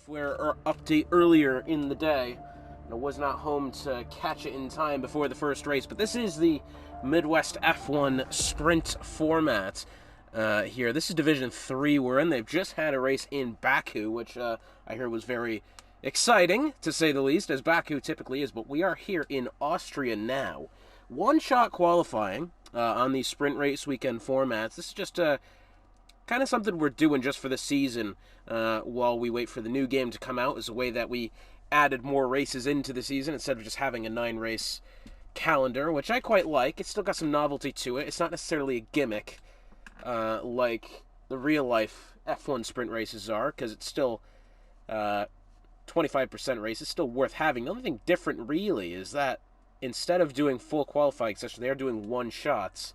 software update earlier in the day. I was not home to catch it in time before the first race, but this is the Midwest F1 Sprint format here. This is Division 3 we're in. They've just had a race in Baku, which I hear was very exciting, to say the least, as Baku typically is, but we are here in Austria now. One-shot qualifying on these sprint race weekend formats. This is just kind of something we're doing just for the season while we wait for the new game to come out, as a way that we added more races into the season instead of just having a 9-race calendar, which I quite like. It's still got some novelty to it. It's not necessarily a gimmick like the real-life F1 sprint races are, because it's still 25% race. It's still worth having. The only thing different, really, is that instead of doing full qualifying sessions, they're doing one-shots,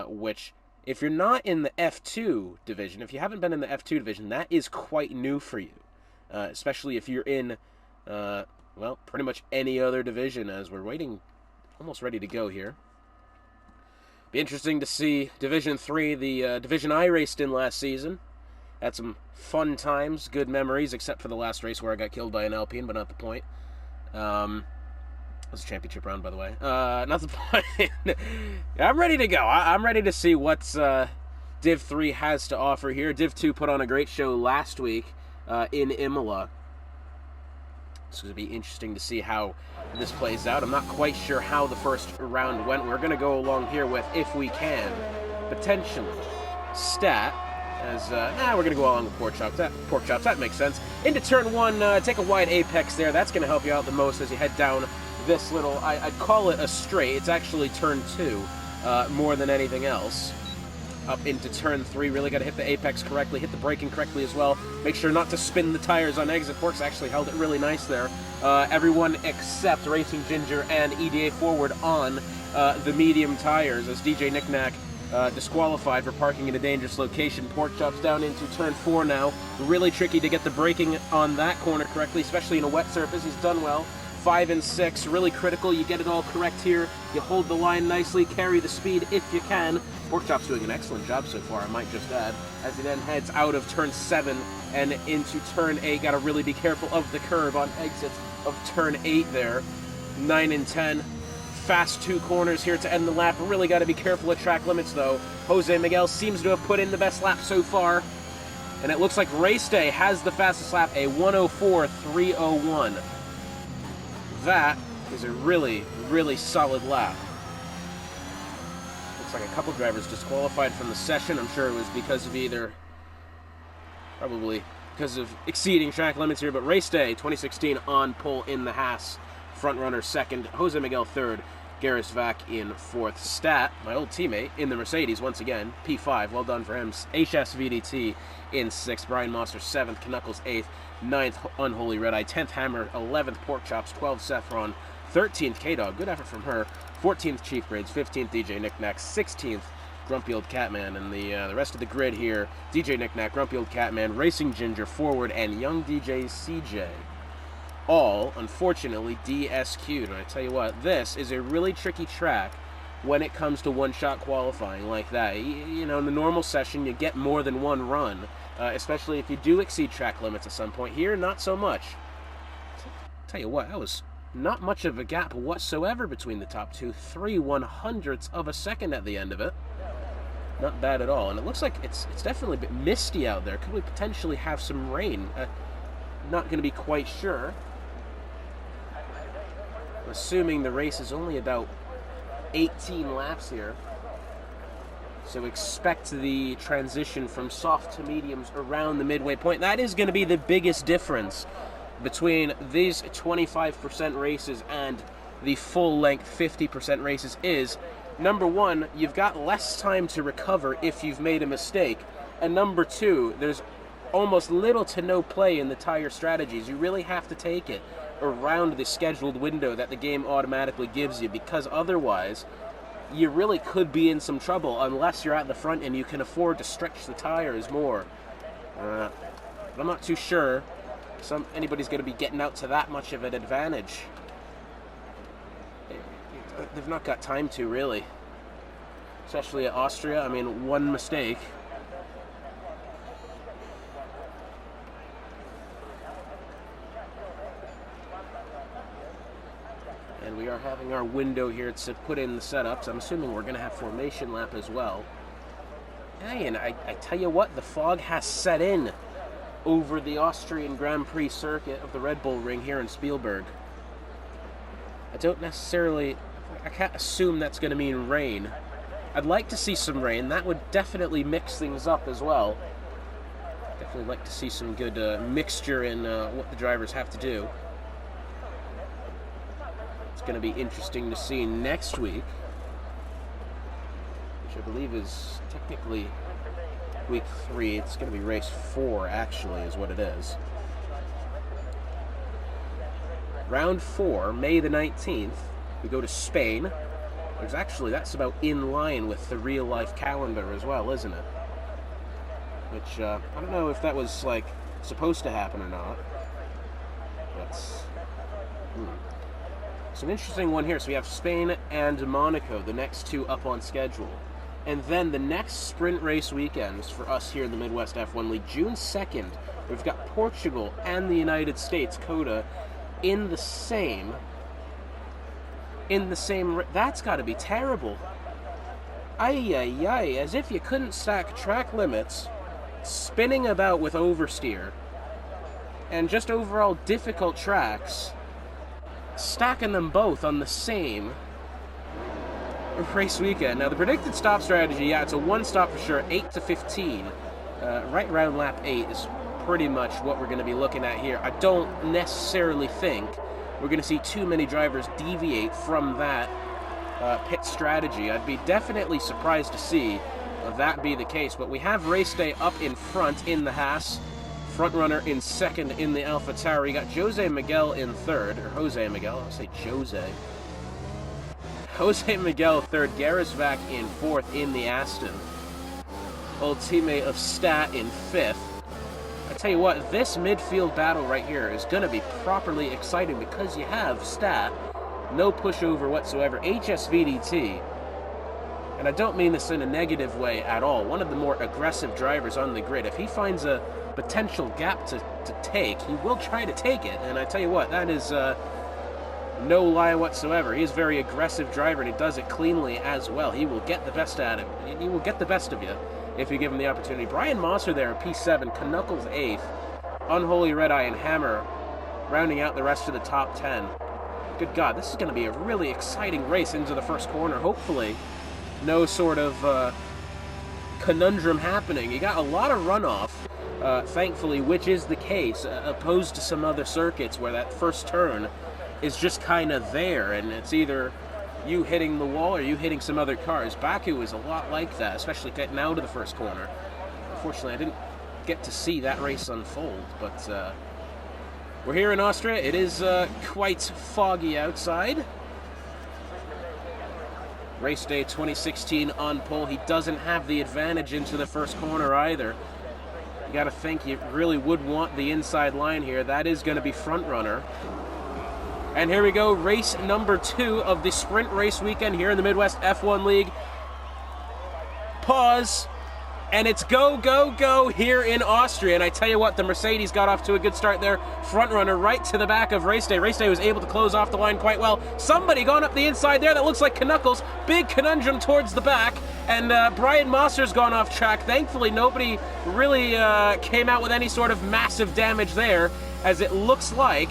which, if you're not in the F2 division, if you haven't been in the F2 division, that is quite new for you. Especially if you're in, well, pretty much any other division, as we're waiting, almost ready to go here. Be interesting to see Division 3, the division I raced in last season. Had some fun times, good memories, except for the last race where I got killed by an Alpine, but not the point. That was a championship round, by the way. Not the point. I'm ready to go. I'm ready to see what Div 3 has to offer here. Div 2 put on a great show last week in Imola. It's going to be interesting to see how this plays out. I'm not quite sure how the first round went. We're going to go along here with, if we can, potentially, stat, as, we're going to go along with pork chops. That makes sense. Into turn 1, take a wide apex there. That's going to help you out the most as you head down this little, I'd call it a straight. It's actually turn 2 more than anything else. Up into turn 3, really got to hit the apex correctly, hit the braking correctly as well. Make sure not to spin the tires on exit. Pork's actually held it really nice there. Everyone except Racing Ginger and EDA Forward on the medium tires, as DJ Knickknack disqualified for parking in a dangerous location. Pork chops down into turn 4 now. Really tricky to get the braking on that corner correctly, especially in a wet surface. He's done well. 5 and 6, really critical. You get it all correct here. You hold the line nicely, carry the speed if you can. Porkchop's doing an excellent job so far, I might just add, as he then heads out of turn 7 and into turn 8. Got to really be careful of the curve on exits of turn 8 there. 9 and 10. Fast 2 corners here to end the lap. Really got to be careful of track limits, though. Jose Miguel seems to have put in the best lap so far. And it looks like Race Day has the fastest lap, a 1:04.301. That is a really, really solid lap. Looks like a couple drivers disqualified from the session. I'm sure it was because of probably because of exceeding track limits here, but Race Day 2016 on pole in the Haas. Front runner second, Jose Miguel third, Garris Vac in fourth. Stat, my old teammate in the Mercedes once again, P5, well done for him. HS VDT in sixth, Brian Mosser seventh, Knuckles eighth, 9th Unholy Red Eye, 10th Hammer, 11th Pork Chops, 12th Saffron, 13th K-Dog, good effort from her, 14th Chief Grades, 15th DJ Knickknack, 16th Grumpy Old Catman, and the rest of the grid here, DJ Knickknack, Grumpy Old Catman, Racing Ginger, Forward, and Young DJ CJ. All, unfortunately, DSQ'd. And I tell you what, this is a really tricky track when it comes to one-shot qualifying like that. You know, in the normal session, you get more than one run, especially if you do exceed track limits at some point. Here, not so much. Tell you what, that was not much of a gap whatsoever between the top two. 3/100ths of a second at the end of it. Not bad at all. And it looks like it's definitely a bit misty out there. Could we potentially have some rain? Not going to be quite sure. I'm assuming the race is only about 18 laps here. So expect the transition from soft to mediums around the midway point. That is going to be the biggest difference between these 25% races and the full-length 50% races is, number one, you've got less time to recover if you've made a mistake. And number two, there's almost little to no play in the tire strategies. You really have to take it around the scheduled window that the game automatically gives you, because otherwise you really could be in some trouble unless you're at the front and you can afford to stretch the tires more. But I'm not too sure anybody's going to be getting out to that much of an advantage. They've not got time to, really. Especially at Austria. I mean, one mistake. And we are having our window here to put in the setups. I'm assuming we're going to have formation lap as well. Hey, and I tell you what, the fog has set in over the Austrian Grand Prix circuit of the Red Bull Ring here in Spielberg. I can't assume that's going to mean rain. I'd like to see some rain. That would definitely mix things up as well. Definitely like to see some good mixture in what the drivers have to do. It's going to be interesting to see next week, which I believe is technically week 3. It's going to be race 4, actually, is what it is. Round 4, May the 19th, we go to Spain. That's about in line with the real-life calendar as well, isn't it? Which, I don't know if that was, like, supposed to happen or not. But, It's an interesting one here. So we have Spain and Monaco, the next 2 up on schedule. And then the next sprint race weekends for us here in the Midwest F1 League, June 2nd, we've got Portugal and the United States, COTA, in the same... That's got to be terrible. Ay, as if you couldn't stack track limits, spinning about with oversteer, and just overall difficult tracks, stacking them both on the same race weekend. Now, the predicted stop strategy, it's a 1 stop for sure, 8 to 15. Right around lap 8 is pretty much what we're going to be looking at here. I don't necessarily think we're going to see too many drivers deviate from that pit strategy. I'd be definitely surprised to see that be the case, but we have race day up in front in the Haas, front runner in second in the AlphaTauri. You got Jose Miguel in third, or Jose Miguel, I'll say Jose. Jose Miguel third, Garisvac in fourth in the Aston. Old teammate of Stat in fifth. I tell you what, this midfield battle right here is going to be properly exciting because you have Stat, no pushover whatsoever, HSVDT, and I don't mean this in a negative way at all, one of the more aggressive drivers on the grid. If he finds a potential gap to take, he will try to take it, and I tell you what, that is no lie whatsoever. He is a very aggressive driver, and he does it cleanly as well. He will get the best out of him. He will get the best of you if you give him the opportunity. Brian Mosser there in P7, Knuckles 8th, Unholy Red Eye and Hammer rounding out the rest of the top 10. Good God, this is going to be a really exciting race into the first corner. Hopefully, no sort of conundrum happening. You got a lot of runoff, thankfully, which is the case, opposed to some other circuits where that first turn is just kind of there, and it's either you hitting the wall or you hitting some other cars. Baku is a lot like that, especially getting out of the first corner. Unfortunately, I didn't get to see that race unfold, but we're here in Austria. It is quite foggy outside. Race day 2016 on pole. He doesn't have the advantage into the first corner either. You got to think you really would want the inside line here. That is going to be front runner. And here we go, race number 2 of the sprint race weekend here in the Midwest F1 League. Pause. And it's go, go, go here in Austria. And I tell you what, the Mercedes got off to a good start there. Front runner right to the back of Race Day. Race Day was able to close off the line quite well. Somebody going up the inside there that looks like Knuckles. Big conundrum towards the back. And Brian Mosser's gone off track. Thankfully, nobody really came out with any sort of massive damage there, as it looks like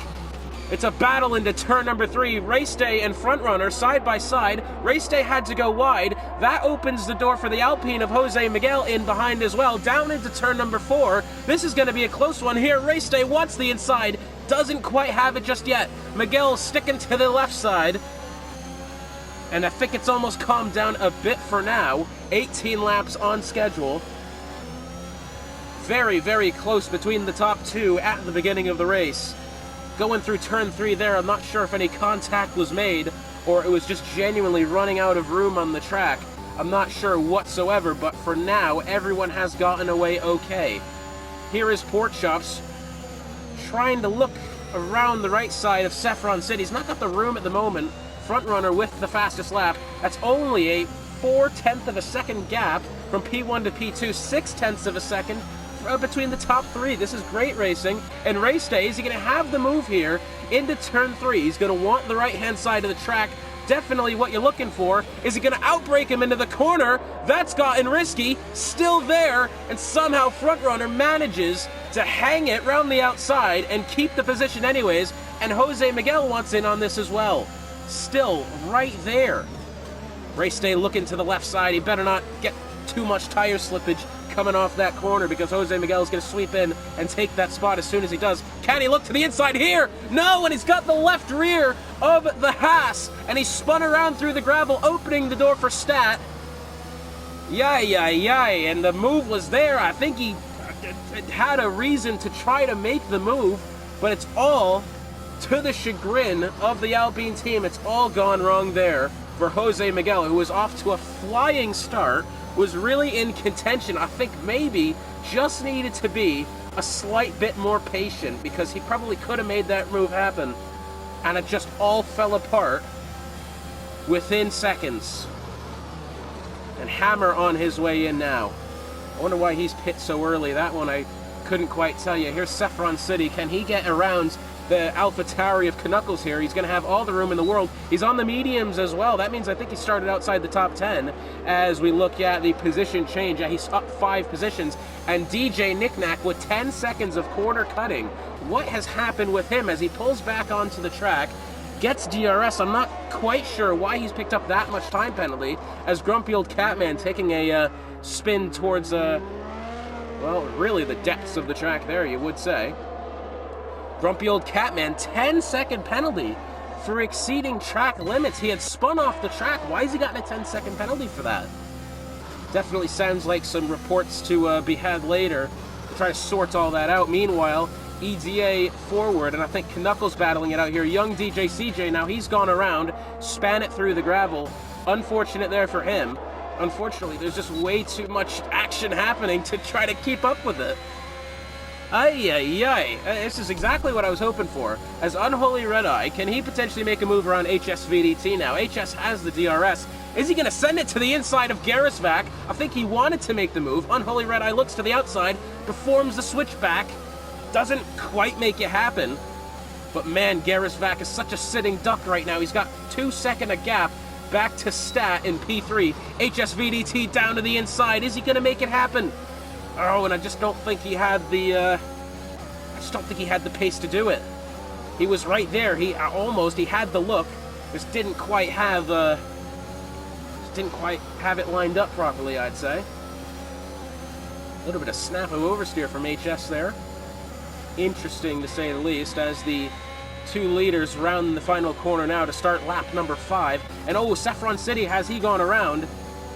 it's a battle into turn number 3. Race Day and front runner side by side. Race Day had to go wide. That opens the door for the Alpine of Jose Miguel in behind as well. Down into turn number 4. This is going to be a close one here. Race Day wants the inside. Doesn't quite have it just yet. Miguel sticking to the left side. And I think it's almost calmed down a bit for now. 18 laps on schedule. Very, very close between the top 2 at the beginning of the race. Going through turn 3 there, I'm not sure if any contact was made or it was just genuinely running out of room on the track. I'm not sure whatsoever, but for now, everyone has gotten away okay. Here is Port Chops trying to look around the right side of Saffron City. He's not got the room at the moment. Front runner with the fastest lap. That's only a 0.4 of a second gap from P1 to P2, 0.6 of a second between the top three. This is great racing. And race day, is he going to have the move here into turn 3? He's going to want the right-hand side of the track. Definitely what you're looking for. Is he going to outbrake him into the corner? That's gotten risky. Still there, and somehow Front Runner manages to hang it round the outside and keep the position anyways, and Jose Miguel wants in on this as well. Still right there. Race day looking to the left side. He better not get too much tire slippage coming off that corner, because Jose Miguel is going to sweep in and take that spot as soon as he does. Can he look to the inside here? No, and he's got the left rear of the Haas, and he spun around through the gravel, opening the door for Stat. Yay, and the move was there. I think he had a reason to try to make the move, but it's all to the chagrin of the Alpine team. It's all gone wrong there for Jose Miguel, who was off to a flying start, was really in contention. I think maybe just needed to be a slight bit more patient, because he probably could have made that move happen, and it just all fell apart within seconds. And Hammer on his way in now. I wonder why he's pit so early. That one I couldn't quite tell you. Here's Saffron City. Can he get around the AlphaTauri of Knuckles here? He's going to have all the room in the world. He's on the mediums as well. That means I think he started outside the top 10 as we look at the position change. Yeah, he's up 5 positions. And DJ Knickknack with 10 seconds of corner cutting. What has happened with him as he pulls back onto the track? Gets DRS. I'm not quite sure why he's picked up that much time penalty, as Grumpy Old Catman taking a spin towards, well, really the depths of the track there, you would say. Grumpy Old Catman, 10-second penalty for exceeding track limits. He had spun off the track. Why has he gotten a 10-second penalty for that? Definitely sounds like some reports to be had later to try to sort all that out. Meanwhile, EDA forward, and I think Knuckles battling it out here. Young DJ CJ, now he's gone around, span it through the gravel. Unfortunate there for him. Unfortunately, there's just way too much action happening to try to keep up with it. This is exactly what I was hoping for. As Unholy Red Eye, can he potentially make a move around HSVDT now? HS has the DRS. Is he going to send it to the inside of Garisvac? I think he wanted to make the move. Unholy Red Eye looks to the outside, performs the switchback. Doesn't quite make it happen. But man, Garisvac is such a sitting duck right now. He's got 2 seconds a gap back to Stat in P3. HSVDT down to the inside. Is he going to make it happen? Oh, and I just don't think he had the pace to do it. He was right there. He had the look, just didn't quite have it lined up properly, I'd say. A little bit of snap of oversteer from HS there. Interesting to say the least, as the 2 leaders round the final corner now to start lap number 5. And oh, Saffron City, has he gone around?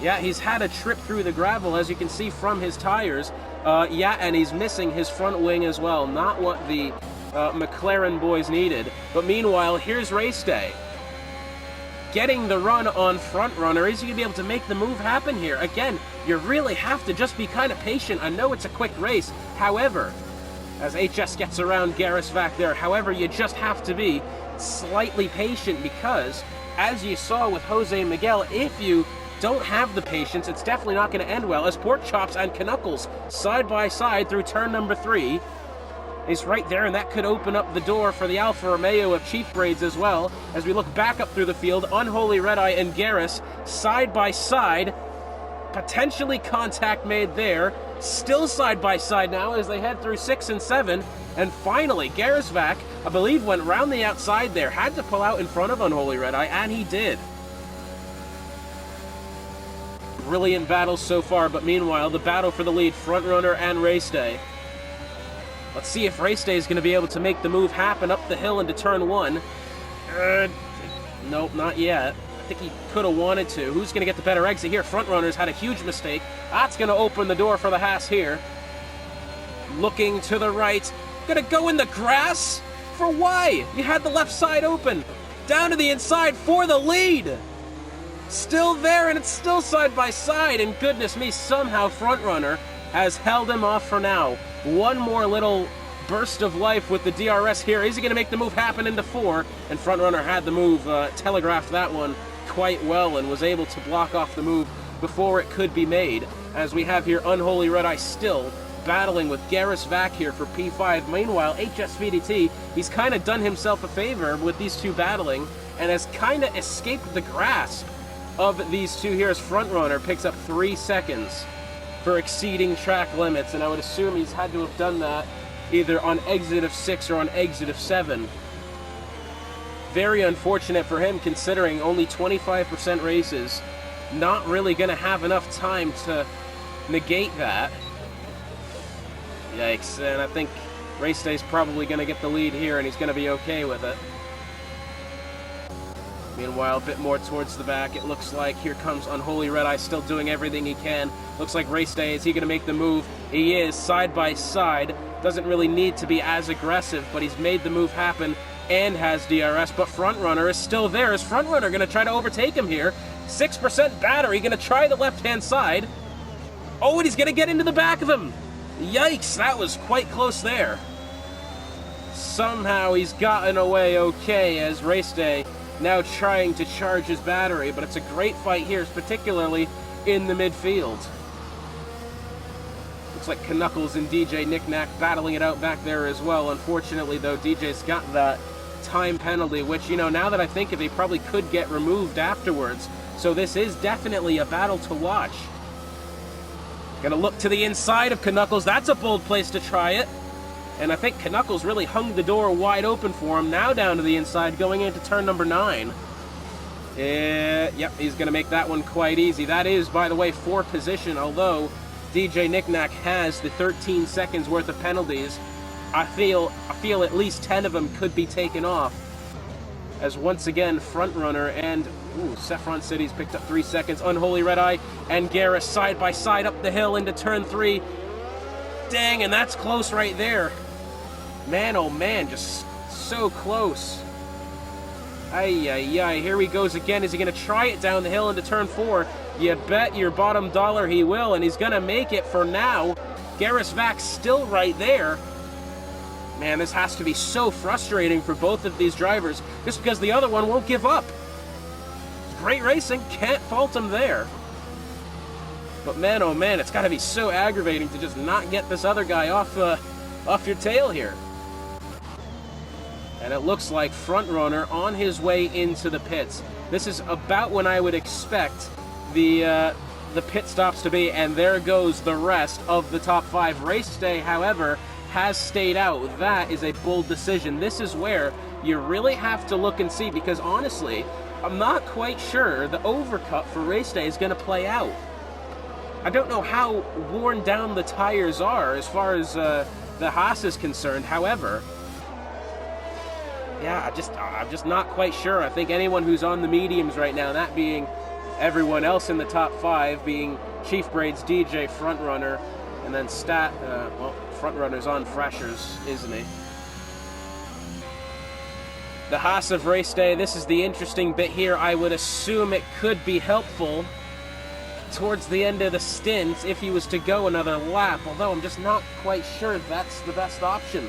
Yeah, he's had a trip through the gravel, as you can see from his tires. And he's missing his front wing as well. Not what the McLaren boys needed. But meanwhile, here's race day. Getting the run on Front Runner. Is he going to be able to make the move happen here? Again, you really have to just be kind of patient. I know it's a quick race. However, as HS gets around Garisvac there, however, you just have to be slightly patient, because, as you saw with Jose Miguel, if you don't have the patience, it's definitely not going to end well, as Pork Chops and Knuckles side by side through turn number 3 is right there, and that could open up the door for the Alfa Romeo of Chief Braids as well. As we look back up through the field, Unholy Red Eye and Garrus side by side, potentially contact made there, still side by side now as they head through 6 and 7, and finally Garisvac, I believe, went round the outside there, had to pull out in front of Unholy Red Eye, and he did. Brilliant battles so far, but meanwhile, the battle for the lead, Front Runner and Race Day. Let's see if Race Day is going to be able to make the move happen up the hill into turn 1. Nope, not yet. I think he could have wanted to. Who's going to get the better exit here? Front Runner's had a huge mistake. That's going to open the door for the Haas here. Looking to the right. Going to go in the grass? For why? You had the left side open. Down to the inside for the lead. Still there, and it's still side by side, and goodness me, somehow Front Runner has held him off for now. One more little burst of life with the DRS here. Is he going to make the move happen into 4? And Front Runner had the move, telegraphed that one quite well, and was able to block off the move before it could be made. As we have here Unholy Red Eye still battling with Garris Vac here for P5. Meanwhile, HSVDT, he's kind of done himself a favor with these two battling and has kind of escaped the grasp of these two here as Frontrunner picks up 3 seconds for exceeding track limits, and I would assume he's had to have done that either on exit of 6 or on exit of 7. Very unfortunate for him, considering only 25% races. Not really going to have enough time to negate that. Yikes, and I think Race Day's probably going to get the lead here, and he's going to be okay with it. Meanwhile, a bit more towards the back, it looks like here comes Unholy Red Eye, still doing everything he can. Looks like Race Day, is he going to make the move? He is, side by side. Doesn't really need to be as aggressive, but he's made the move happen and has DRS, but Frontrunner is still there. Is Frontrunner going to try to overtake him here? 6% battery, going to try the left-hand side. Oh, and he's going to get into the back of him. Yikes, that was quite close there. Somehow he's gotten away okay as Race Day now trying to charge his battery, but it's a great fight here, particularly in the midfield. Looks like Knuckles and DJ Knickknack battling it out back there as well. Unfortunately, though, DJ's got that time penalty, which, you know, now that I think of it, he probably could get removed afterwards. So this is definitely a battle to watch. Gonna look to the inside of Knuckles. That's a bold place to try it. And I think Knuckles really hung the door wide open for him. Now down to the inside, going into turn number 9. Yep, he's going to make that one quite easy. That is, by the way, for position, although DJ Knickknack has the 13 seconds worth of penalties. I feel at least 10 of them could be taken off. As once again, Frontrunner and Saffron City's picked up 3 seconds. Unholy Red Eye and Garris side by side up the hill into turn 3. Dang, and that's close right there. Man, oh man, just so close. Ay, ay, ay, here he goes again. Is he going to try it down the hill into turn 4? You bet your bottom dollar he will, and he's going to make it for now. Garris Vac's still right there. Man, this has to be so frustrating for both of these drivers, just because the other one won't give up. Great racing, can't fault him there. But man, oh man, it's got to be so aggravating to just not get this other guy off your tail here. And it looks like Frontrunner on his way into the pits. This is about when I would expect the pit stops to be, and there goes the rest of the top 5. Race Day, however, has stayed out. That is a bold decision. This is where you really have to look and see, because honestly, I'm not quite sure the overcut for Race Day is going to play out. I don't know how worn down the tires are as far as the Haas is concerned. However, yeah, I'm just not quite sure. I think anyone who's on the mediums right now, that being everyone else in the top 5, being Chief Braids, DJ, Frontrunner, and then Frontrunner's on Freshers, isn't he? The Haas of Race Day, this is the interesting bit here. I would assume it could be helpful towards the end of the stint if he was to go another lap, although I'm just not quite sure that's the best option.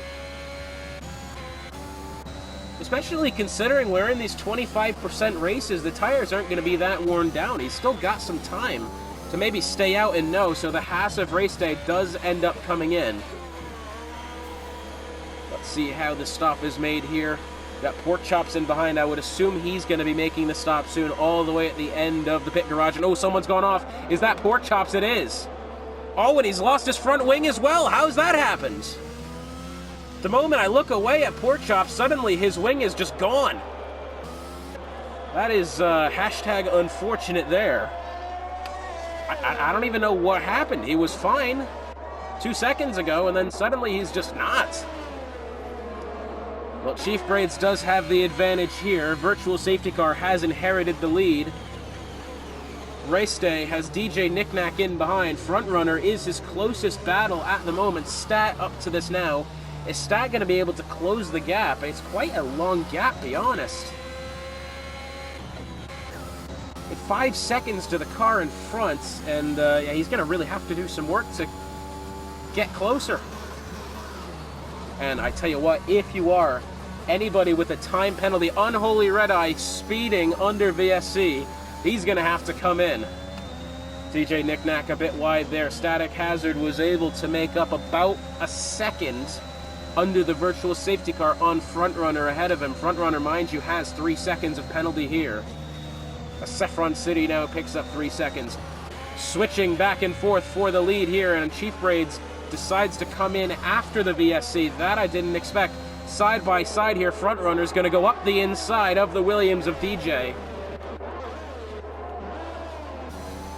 Especially considering we're in these 25% races, the tires aren't going to be that worn down. He's still got some time to maybe stay out and no, so the Haas of Race Day does end up coming in. Let's see how the stop is made here. Got Pork Chops in behind. I would assume he's going to be making the stop soon, all the way at the end of the pit garage. And oh, someone's gone off. Is that Pork Chops? It is. Oh, and he's lost his front wing as well. How's that happened? The moment I look away at Pork Chops, suddenly his wing is just gone. That is hashtag unfortunate there. I don't even know what happened. He was fine 2 seconds ago, and then suddenly he's just not. Well, Chief Braids does have the advantage here. Virtual Safety Car has inherited the lead. Race Day has DJ Knickknack in behind. Frontrunner is his closest battle at the moment. Stat up to this now. Is Stat going to be able to close the gap? It's quite a long gap, to be honest. At 5 seconds to the car in front, and yeah, he's going to really have to do some work to get closer. And I tell you what, if you are anybody with a time penalty, Unholy Red Eye speeding under VSC, he's going to have to come in. DJ Knickknack a bit wide there. Static Hazard was able to make up about a second under the virtual safety car on Frontrunner ahead of him. Frontrunner, mind you, has 3 seconds of penalty here. Saffron City now picks up 3 seconds. Switching back and forth for the lead here, and Chief Braids decides to come in after the VSC. That I didn't expect. Side by side here, Frontrunner's going to go up the inside of the Williams of DJ.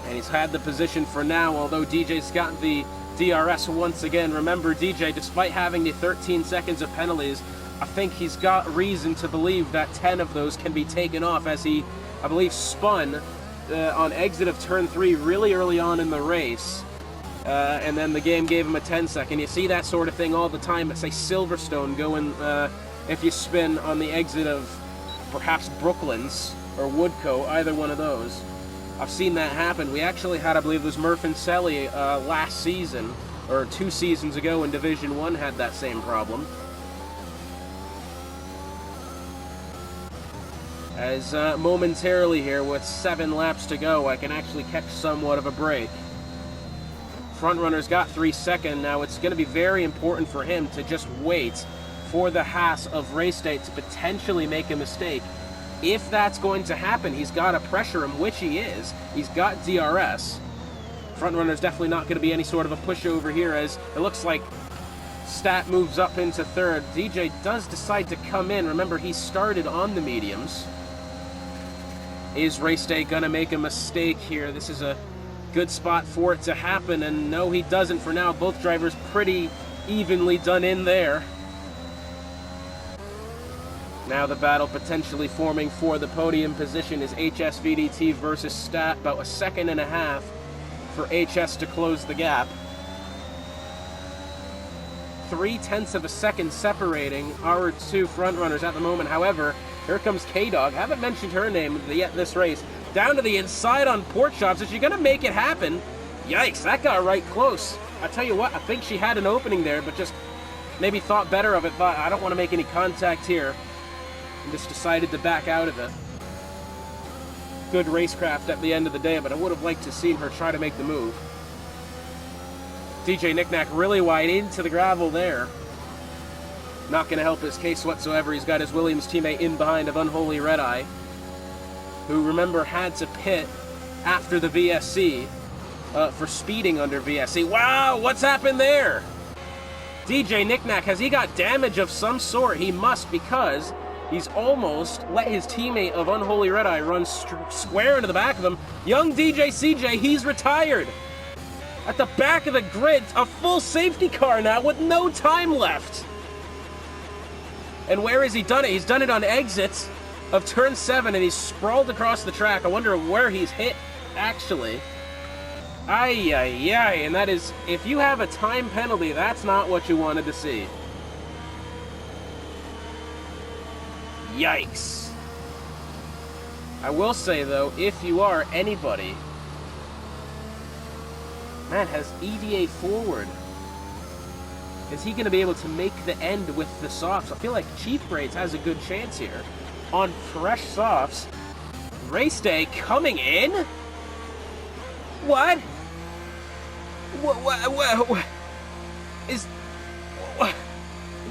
And he's had the position for now, although DJ's got the DRS once again. Remember, DJ, despite having the 13 seconds of penalties, I think he's got reason to believe that 10 of those can be taken off, as he, I believe, spun on exit of turn 3 really early on in the race. And then the game gave him a 10-second. You see that sort of thing all the time at, say, Silverstone going, if you spin on the exit of perhaps Brooklands or Woodcote, either one of those. I've seen that happen. We actually had, I believe it was Murph and Selly last season, or 2 seasons ago in Division 1 had that same problem. As momentarily here, with 7 laps to go, I can actually catch somewhat of a break. Frontrunner's got 3 seconds. Now it's going to be very important for him to just wait for the Haas of race day to potentially make a mistake. If that's going to happen, he's got to pressure him, which he is. He's got DRS. Frontrunner's definitely not going to be any sort of a pushover here, as it looks like Stat moves up into 3rd. DJ does decide to come in. Remember, he started on the mediums. Is Race Day going to make a mistake here? This is a good spot for it to happen, and no, he doesn't for now. Both drivers pretty evenly done in there. Now the battle potentially forming for the podium position is HSVDT versus Stat. About 1.5 seconds for HS to close the gap. 0.3 of a second separating our 2 front runners at the moment. However, here comes K-Dog. Haven't mentioned her name yet this race. Down to the inside on Pork Chops. Is she going to make it happen? Yikes, that got right close. I tell you what, I think she had an opening there, but just maybe thought better of it. Thought, I don't want to make any contact here. And just decided to back out of it. Good racecraft at the end of the day, but I would have liked to have seen her try to make the move. DJ Knickknack really wide into the gravel there. Not going to help his case whatsoever. He's got his Williams teammate in behind of Unholy Red Eye, who, remember, had to pit after the VSC for speeding under VSC. Wow, what's happened there? DJ Knickknack, has he got damage of some sort? He must, because he's almost let his teammate of Unholy Red Eye run square into the back of him. Young DJ CJ, he's retired. At the back of the grid, a full safety car now with no time left. And where has he done it? He's done it on exits of turn 7, and he's sprawled across the track. I wonder where he's hit, actually. Ay, ay, ay. And that is, if you have a time penalty, that's not what you wanted to see. Yikes. I will say, though, if you are anybody, man, has EDA forward. Is he going to be able to make the end with the softs? I feel like Chief Braids has a good chance here. On fresh softs. Race Day coming in? What? What? Is...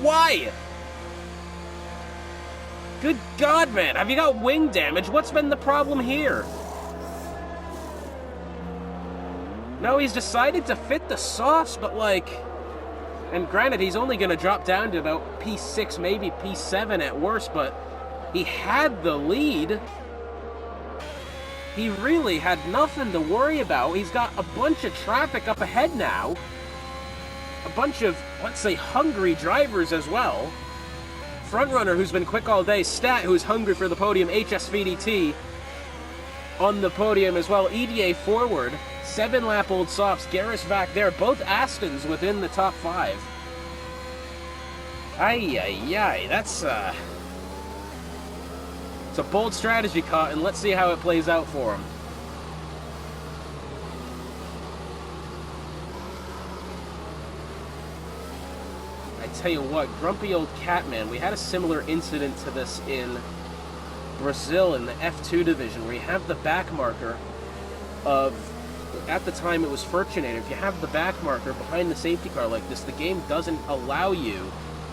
Why? Good God, man. Have you got wing damage? What's been the problem here? No, he's decided to fit the softs, but like... And granted, he's only going to drop down to about P6, maybe P7 at worst, but he had the lead. He really had nothing to worry about. He's got a bunch of traffic up ahead now. A bunch of, let's say, hungry drivers as well. Frontrunner, who's been quick all day. Stat, who's hungry for the podium. HSVDT on the podium as well. EDA forward. 7-lap-old softs. Garris back there. Both Astons within the top 5. Ay, ay, ay. That's, it's a bold strategy, Cotton. Let's see how it plays out for him. I tell you what, grumpy old Catman. We had a similar incident to this in Brazil in the F2 division, where you have the back marker of at the time it was Fortunator. If you have the back marker behind the safety car like this, the game doesn't allow you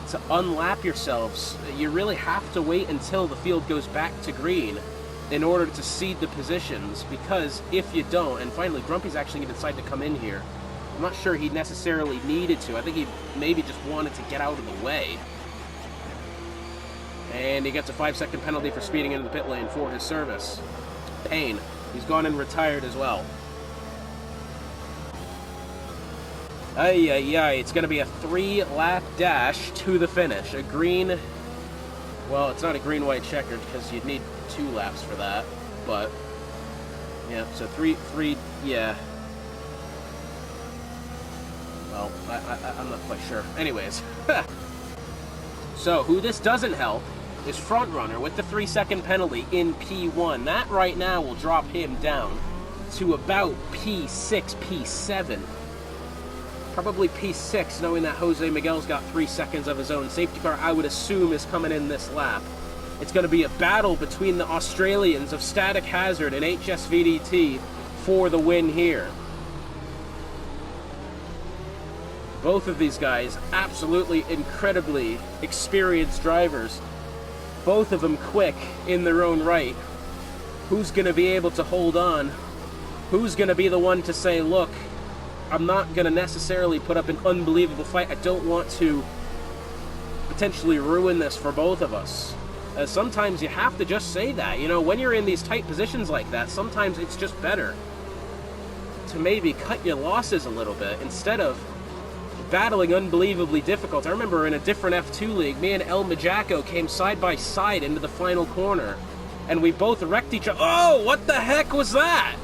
to unlap yourselves. You really have to wait until the field goes back to green in order to seed the positions, because if you don't, and finally Grumpy's actually going to decide to come in here. I'm not sure he necessarily needed to. I think he maybe just wanted to get out of the way. And he gets a 5-second penalty for speeding into the pit lane for his service. Payne, he's gone and retired as well. It's going to be a 3-lap dash to the finish. A green, well, it's not a green-white checkered because you'd need 2 laps for that, but yeah, so three, yeah. Well, I'm not quite sure. Anyways, so who this doesn't help is Front Runner with the 3-second penalty in P1. That right now will drop him down to about P6, P7. Probably P6, knowing that Jose Miguel's got 3 seconds of his own. Safety car, I would assume, is coming in this lap. It's going to be a battle between the Australians of Static Hazard and HSVDT for the win here. Both of these guys, absolutely incredibly experienced drivers. Both of them quick in their own right. Who's going to be able to hold on? Who's going to be the one to say, look, I'm not going to necessarily put up an unbelievable fight. I don't want to potentially ruin this for both of us. Sometimes you have to just say that. You know, when you're in these tight positions like that, sometimes it's just better to maybe cut your losses a little bit instead of battling unbelievably difficult. I remember in a different F2 league, me and El Majako came side by side into the final corner, and we both wrecked each other. Oh, what the heck was that?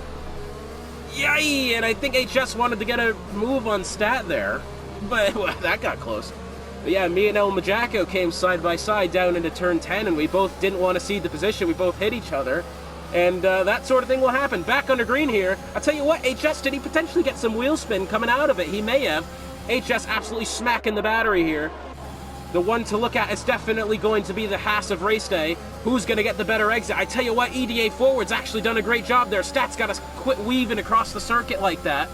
Yay! And I think HS wanted to get a move on Stat there, but well, that got close. But yeah, me and El Majako came side by side down into turn 10, and we both didn't want to cede the position. We both hit each other, and that sort of thing will happen. Back under green here. I'll tell you what, HS, did he potentially get some wheel spin coming out of it? He may have. HS absolutely smacking the battery here. The one to look at is definitely going to be the Haas of race day. Who's going to get the better exit? I tell you what, EDA Forward's actually done a great job there. Stat's got to quit weaving across the circuit like that.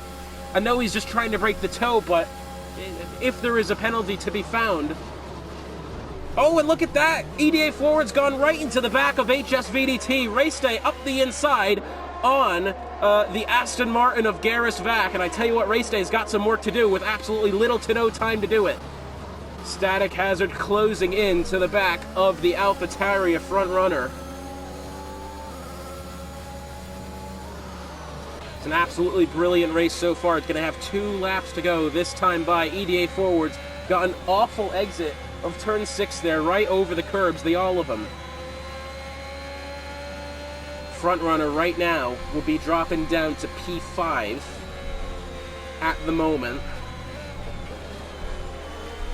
I know he's just trying to break the toe, but if there is a penalty to be found... Oh, and look at that! EDA Forward's gone right into the back of HSVDT. Race day up the inside on the Aston Martin of Gareth Vac. And I tell you what, race day's got some work to do with absolutely little to no time to do it. Static Hazard closing in to the back of the AlphaTauri Front Runner. It's an absolutely brilliant race so far. It's going to have 2 laps to go this time by. EDA Forwards got an awful exit of turn 6 there, right over the curbs, all of them. Front Runner right now will be dropping down to P5 at the moment.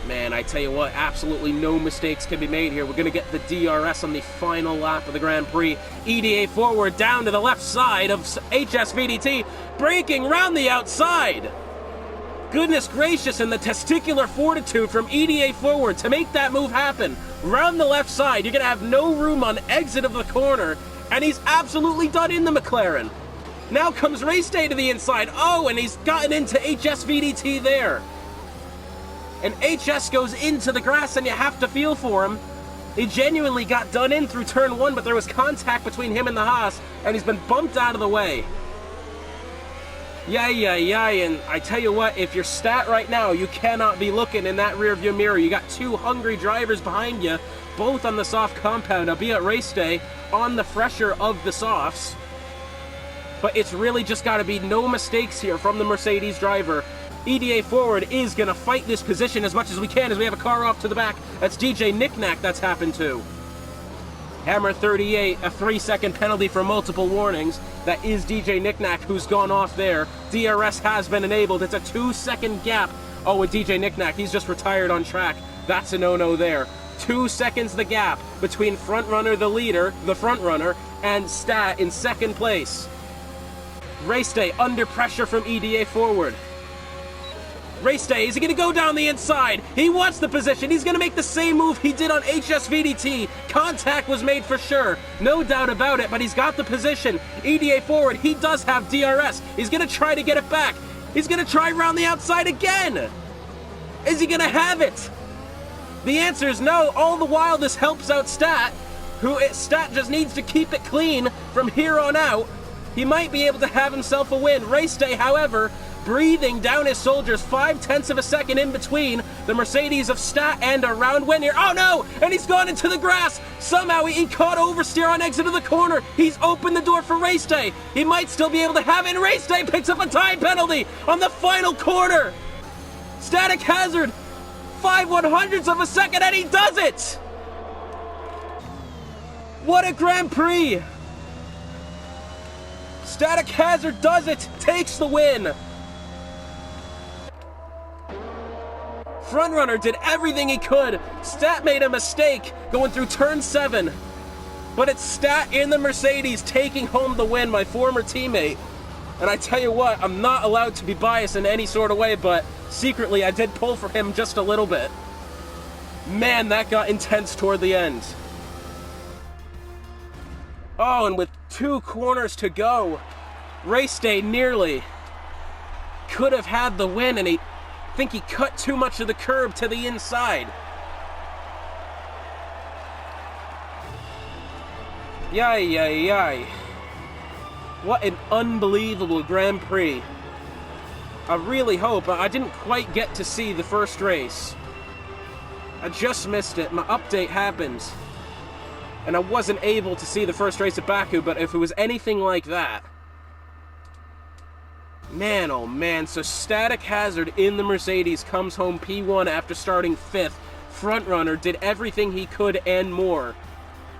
Man, I tell you what, absolutely no mistakes can be made here. We're going to get the DRS on the final lap of the Grand Prix. EDA Forward down to the left side of HSVDT, braking round the outside. Goodness gracious, and the testicular fortitude from EDA Forward to make that move happen. Round the left side, you're going to have no room on exit of the corner, and he's absolutely done in the McLaren. Now comes race day to the inside. Oh, and he's gotten into HSVDT there. And HS goes into the grass, and you have to feel for him. He genuinely got done in through turn 1, but there was contact between him and the Haas, and he's been bumped out of the way. Yay, and I tell you what, if you're Stat right now, you cannot be looking in that rearview mirror. You got 2 hungry drivers behind you, both on the soft compound, albeit race day, on the fresher of the softs. But it's really just got to be no mistakes here from the Mercedes driver. EDA Forward is going to fight this position as much as we can as we have a car off to the back. That's DJ Knickknack that's happened to. Hammer 38, a 3-second penalty for multiple warnings. That is DJ Knickknack who's gone off there. DRS has been enabled. It's a 2-second gap. Oh, with DJ Knickknack, he's just retired on track. That's a no-no there. 2 seconds the gap between Front Runner, the leader, the Front Runner, and Stat in second place. Race day under pressure from EDA Forward. Race Day, is he going to go down the inside? He wants the position. He's going to make the same move he did on HSVDT. Contact was made for sure. No doubt about it, but he's got the position. EDA forward, he does have DRS. He's going to try to get it back. He's going to try around the outside again. Is he going to have it? The answer is no. All the while, this helps out Stat, Stat just needs to keep it clean from here on out. He might be able to have himself a win. Race Day, however, breathing down his soldiers, 0.5 of a second in between the Mercedes of Stat and a round win here. Oh no! And he's gone into the grass! Somehow he caught oversteer on exit of the corner. He's opened the door for Race Day. He might still be able to have it, and Race Day picks up a time penalty on the final corner. Static Hazard, 5/100ths of a second, and he does it! What a Grand Prix! Static Hazard does it, takes the win. Frontrunner did everything he could. Stat made a mistake going through turn 7. But it's Stat in the Mercedes taking home the win, my former teammate. And I tell you what, I'm not allowed to be biased in any sort of way, but secretly I did pull for him just a little bit. Man, that got intense toward the end. Oh, and with 2 corners to go, Race Day nearly could have had the win, and I think he cut too much of the curb to the inside. Yay, yay, yay. What an unbelievable Grand Prix. I really hope, I didn't quite get to see the first race. I just missed it. My update happened, and I wasn't able to see the first race at Baku, but if it was anything like that, man, oh man. So Static Hazard in the Mercedes comes home P1 after starting 5th. Frontrunner did everything he could and more,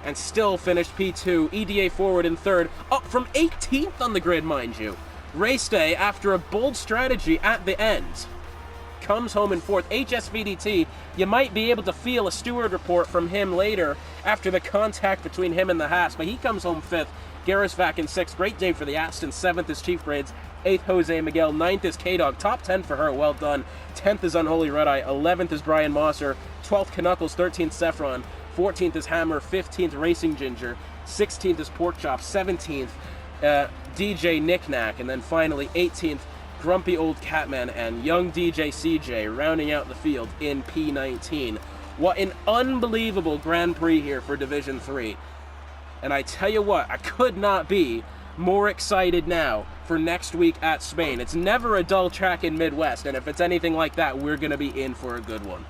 and still finished P2. EDA forward in 3rd, up from 18th on the grid, mind you. Race Day, after a bold strategy at the end, comes home in 4th. HSVDT, you might be able to feel a steward report from him later after the contact between him and the Haas, but he comes home 5th. Garisvac in 6th. Great day for the Aston. 7th is Chief Grades. 8th, Jose Miguel. 9th is K-Dog. Top 10 for her. Well done. 10th is Unholy Red-Eye. 11th is Brian Mosser. 12th, Knuckles. 13th, Saffron. 14th is Hammer. 15th, Racing Ginger. 16th is Pork Chop. 17th, DJ Knickknack. And then finally, 18th, Grumpy Old Catman and Young DJ CJ rounding out the field in P19. What an unbelievable Grand Prix here for Division 3. And I tell you what, I could not be more excited now for next week at Spain. It's never a dull track in Midwest, and if it's anything like that, we're going to be in for a good one.